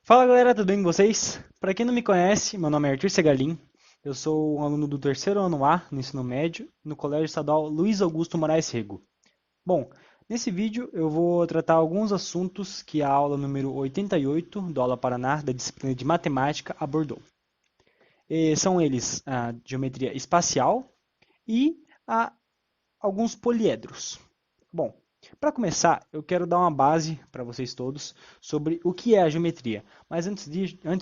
Fala galera, tudo bem com vocês? Para quem não me conhece, meu nome é Arthur Segalim, eu sou um aluno do terceiro ano A no ensino médio, no Colégio Estadual Luiz Augusto Moraes Rego. Bom, nesse vídeo eu vou tratar alguns assuntos que a aula número 88 do Aula Paraná da disciplina de Matemática abordou. São eles a geometria espacial e a alguns poliedros. Bom, para começar, eu quero dar uma base para vocês todos sobre o que é a geometria. Mas antes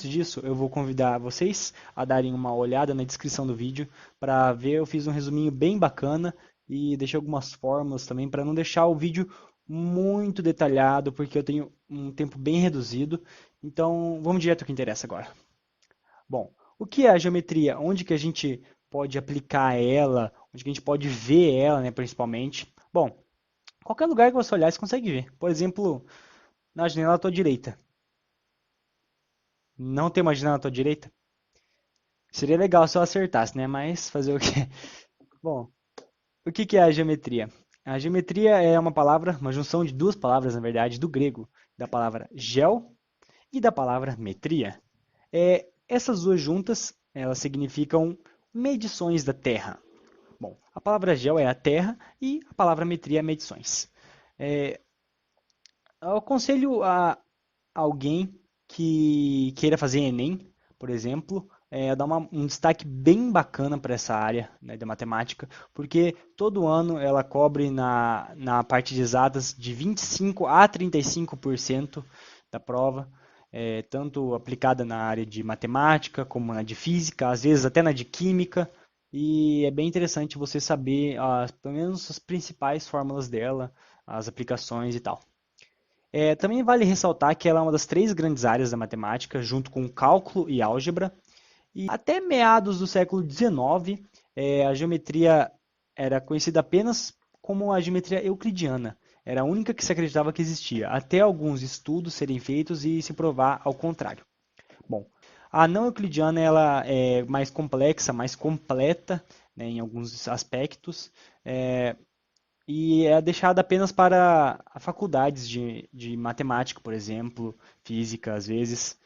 disso, eu vou convidar vocês a darem uma olhada na descrição do vídeo para ver. Eu fiz um resuminho bem bacana e deixei algumas fórmulas também para não deixar o vídeo muito detalhado, porque eu tenho um tempo bem reduzido. Então, vamos direto ao que interessa agora. Bom, o que é a geometria? Onde que a gente pode aplicar ela? Onde que a gente pode ver ela, né, principalmente? Bom, qualquer lugar que você olhar, você consegue ver. Por exemplo, na janela à tua direita. Não tem uma janela à tua direita? Seria legal se eu acertasse, né? Mas fazer o quê? Bom, o que que é a geometria? A geometria é uma palavra, uma junção de duas palavras, na verdade, do grego, da palavra geo e da palavra metria. Essas duas juntas, elas significam medições da Terra. Bom, a palavra gel é a Terra e a palavra metria é medições. É, eu aconselho a alguém que queira fazer Enem, por exemplo, dar um destaque bem bacana para essa área, né, da matemática, porque todo ano ela cobre na parte de exatas de 25 a 35% da prova, tanto aplicada na área de matemática como na de física, às vezes até na de química, e é bem interessante você saber pelo menos as principais fórmulas dela, as aplicações e tal. Também vale ressaltar que ela é uma das três grandes áreas da matemática, junto com cálculo e álgebra. E até meados do século XIX, a geometria era conhecida apenas como a geometria euclidiana. Era a única que se acreditava que existia, até alguns estudos serem feitos e se provar ao contrário. Bom, a não euclidiana ela é mais complexa, mais completa, né, em alguns aspectos. É, e é deixada apenas para faculdades de matemática, por exemplo, física, às vezes.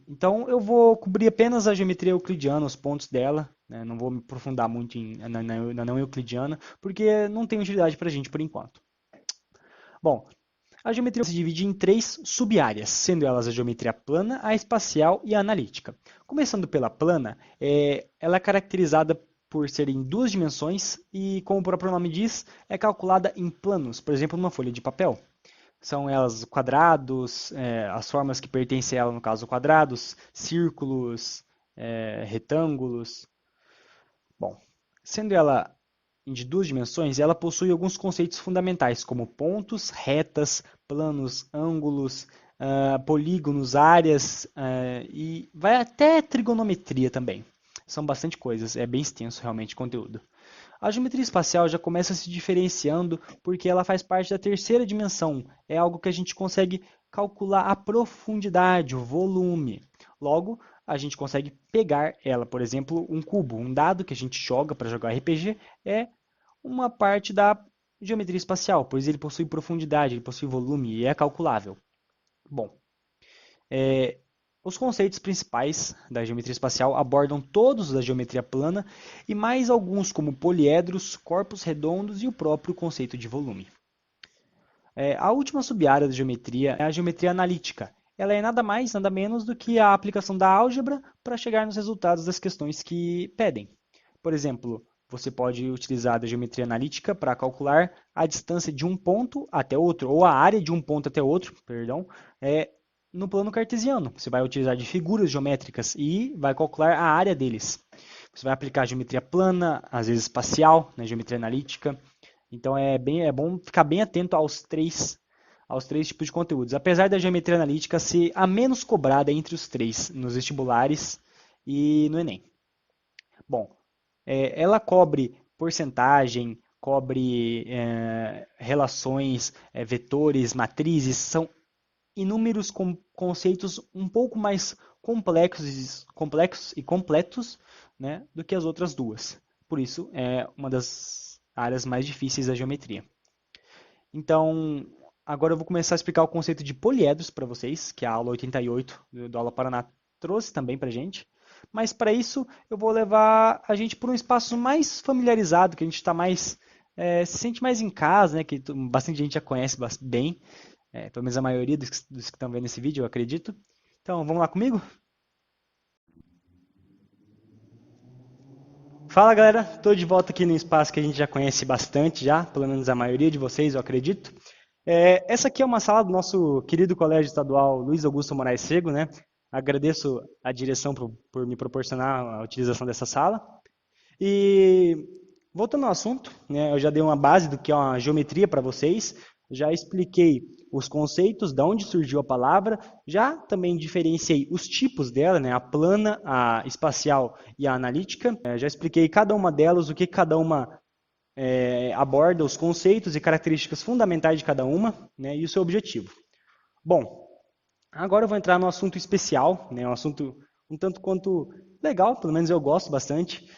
Então eu vou cobrir apenas a geometria euclidiana, os pontos dela, né? Não vou me aprofundar muito na não euclidiana, porque não tem utilidade para a gente por enquanto. Bom, a geometria se divide em três sub-áreas, sendo elas a geometria plana, a espacial e a analítica. Começando pela plana, ela é caracterizada por ser em duas dimensões e, como o próprio nome diz, é calculada em planos, por exemplo, numa folha de papel. São elas quadrados, as formas que pertencem a ela, no caso, quadrados, círculos, retângulos. Bom, sendo ela de duas dimensões, ela possui alguns conceitos fundamentais, como pontos, retas, planos, ângulos, polígonos, áreas, e vai até trigonometria também. São bastante coisas, é bem extenso realmente o conteúdo. A geometria espacial já começa se diferenciando porque ela faz parte da terceira dimensão. É algo que a gente consegue calcular a profundidade, o volume. Logo, a gente consegue pegar ela, por exemplo, um cubo, um dado que a gente joga para jogar RPG é uma parte da geometria espacial, pois ele possui profundidade, ele possui volume e é calculável. Bom, é, os conceitos principais da geometria espacial abordam todos da geometria plana e mais alguns como poliedros, corpos redondos e o próprio conceito de volume. A última sub-área da geometria é a geometria analítica. Ela é nada mais, nada menos do que a aplicação da álgebra para chegar nos resultados das questões que pedem. Por exemplo, você pode utilizar a geometria analítica para calcular a distância de um ponto até outro, ou a área de um ponto até outro, perdão, é, no plano cartesiano. Você vai utilizar de figuras geométricas e vai calcular a área deles. Você vai aplicar a geometria plana, às vezes espacial, na geometria analítica. Então é bom ficar bem atento aos três tipos de conteúdos. Apesar da geometria analítica ser a menos cobrada entre os três nos vestibulares e no Enem. Bom, ela cobre porcentagem, cobre relações, vetores, matrizes, são inúmeros conceitos um pouco mais complexos e completos, né, do que as outras duas. Por isso, é uma das áreas mais difíceis da geometria. Então, Agora eu vou começar a explicar o conceito de poliedros para vocês, que a aula 88 do Aula Paraná trouxe também para a gente. Mas para isso eu vou levar a gente por um espaço mais familiarizado, que a gente está mais se sente mais em casa, né? Que bastante gente já conhece bem, pelo menos a maioria dos que estão vendo esse vídeo, eu acredito. Então vamos lá comigo? Fala galera, estou de volta aqui no espaço que a gente já conhece bastante já, pelo menos a maioria de vocês, eu acredito. Essa aqui é uma sala do nosso querido Colégio Estadual Luiz Augusto Moraes Rego, né? Agradeço a direção por me proporcionar a utilização dessa sala. E voltando ao assunto, né, eu já dei uma base do que é uma geometria para vocês, já expliquei os conceitos, de onde surgiu a palavra, já também diferenciei os tipos dela, né, a plana, a espacial e a analítica. Já expliquei cada uma delas, o que cada uma aborda, os conceitos e características fundamentais de cada uma, né, e o seu objetivo. Bom, agora eu vou entrar no assunto especial, né, um assunto um tanto quanto legal, pelo menos eu gosto bastante,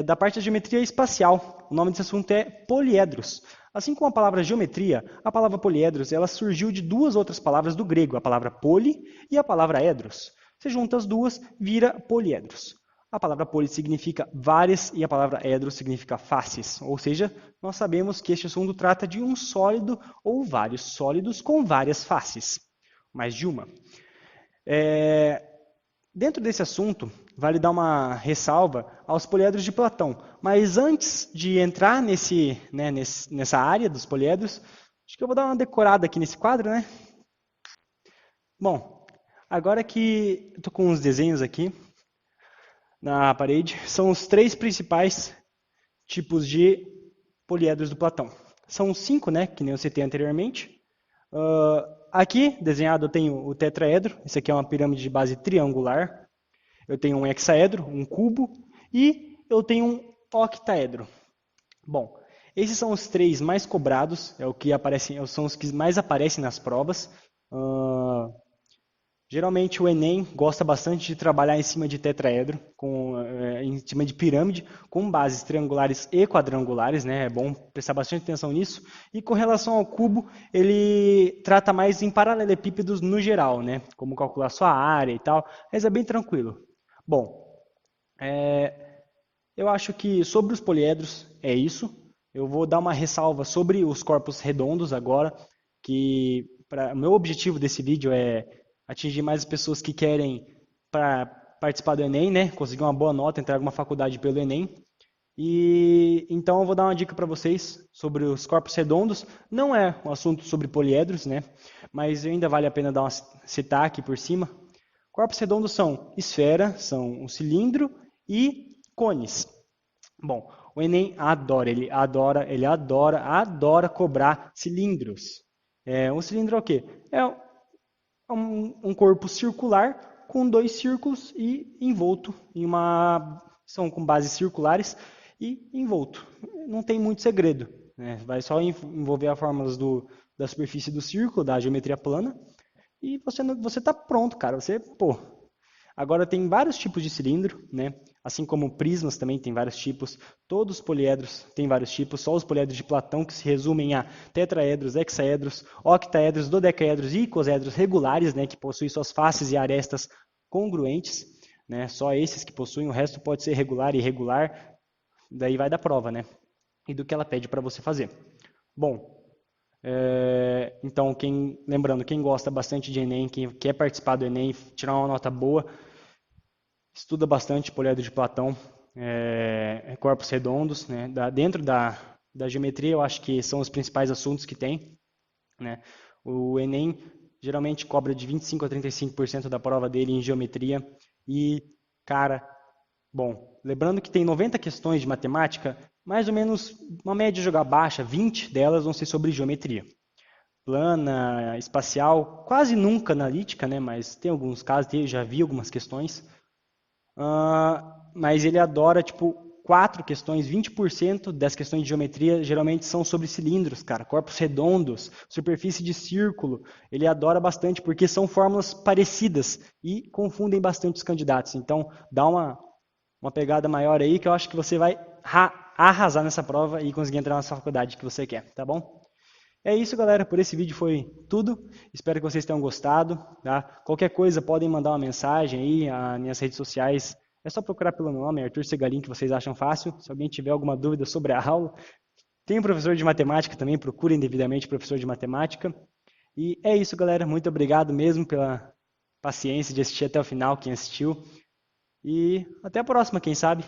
da parte da geometria espacial. O nome desse assunto é poliedros. Assim como a palavra geometria, a palavra poliedros ela surgiu de duas outras palavras do grego, a palavra poli e a palavra edros. Você junta as duas, vira poliedros. A palavra poli significa várias e a palavra edros significa faces, ou seja, nós sabemos que este assunto trata de um sólido ou vários sólidos com várias faces, mais de uma. Dentro desse assunto, vale dar uma ressalva aos poliedros de Platão. Mas antes de entrar nessa área dos poliedros, acho que eu vou dar uma decorada aqui nesse quadro, né? Bom, agora que eu estou com uns desenhos aqui na parede, são os três principais tipos de poliedros do Platão. São 5, né, que nem eu citei anteriormente. Aqui, desenhado, eu tenho o tetraedro. Esse aqui é uma pirâmide de base triangular. Eu tenho um hexaedro, um cubo, e eu tenho um octaedro. Bom, esses são os três mais cobrados, são os que mais aparecem nas provas. Geralmente o Enem gosta bastante de trabalhar em cima de tetraedro, em cima de pirâmide, com bases triangulares e quadrangulares, né? É bom prestar bastante atenção nisso. E com relação ao cubo, ele trata mais em paralelepípedos no geral, né? Como calcular sua área e tal, mas é bem tranquilo. Bom, eu acho que sobre os poliedros é isso. Eu vou dar uma ressalva sobre os corpos redondos agora, que o meu objetivo desse vídeo é atingir mais pessoas que querem participar do Enem, né? Conseguir uma boa nota, entrar em alguma faculdade pelo Enem. E então eu vou dar uma dica para vocês sobre os corpos redondos. Não é um assunto sobre poliedros, né? Mas ainda vale a pena dar uma citar aqui por cima. Corpos redondos são esfera, são um cilindro e cones. Bom, o Enem adora cobrar cilindros. Um cilindro é o quê? É um corpo circular com dois círculos e envolto em são com bases circulares e envolto. Não tem muito segredo, né? Vai só envolver as fórmulas da superfície do círculo, da geometria plana, e você está pronto, cara. Agora tem vários tipos de cilindro, né? Assim como prismas também tem vários tipos. Todos os poliedros têm vários tipos. Só os poliedros de Platão que se resumem a tetraedros, hexaedros, octaedros, dodecaedros e icosaedros regulares, né? Que possuem suas faces e arestas congruentes, né? Só esses que possuem. O resto pode ser regular e irregular. Daí vai da prova, né? E do que ela pede para você fazer. Bom, então, lembrando, quem gosta bastante de Enem, quem quer participar do Enem, tirar uma nota boa, estuda bastante poliedro de Platão, corpos redondos, né? Dentro da geometria, eu acho que são os principais assuntos que tem, né? O Enem geralmente cobra de 25% a 35% da prova dele em geometria e, cara, bom, lembrando que tem 90 questões de matemática, mais ou menos uma média de jogar baixa, 20 delas vão ser sobre geometria. Plana, espacial, quase nunca analítica, né? Mas tem alguns casos, já vi algumas questões. Mas ele adora, tipo, 4 questões, 20% das questões de geometria geralmente são sobre cilindros, cara, corpos redondos, superfície de círculo. Ele adora bastante porque são fórmulas parecidas e confundem bastante os candidatos. Então, dá uma pegada maior aí que eu acho que você vai arrasar nessa prova e conseguir entrar na faculdade que você quer, tá bom? É isso, galera. Por esse vídeo foi tudo. Espero que vocês tenham gostado, tá? Qualquer coisa, podem mandar uma mensagem aí nas minhas redes sociais. É só procurar pelo meu nome, Arthur Segalin, que vocês acham fácil. Se alguém tiver alguma dúvida sobre a aula, tem um professor de matemática também, procurem devidamente professor de matemática. E é isso, galera. Muito obrigado mesmo pela paciência de assistir até o final, quem assistiu. E até a próxima, quem sabe?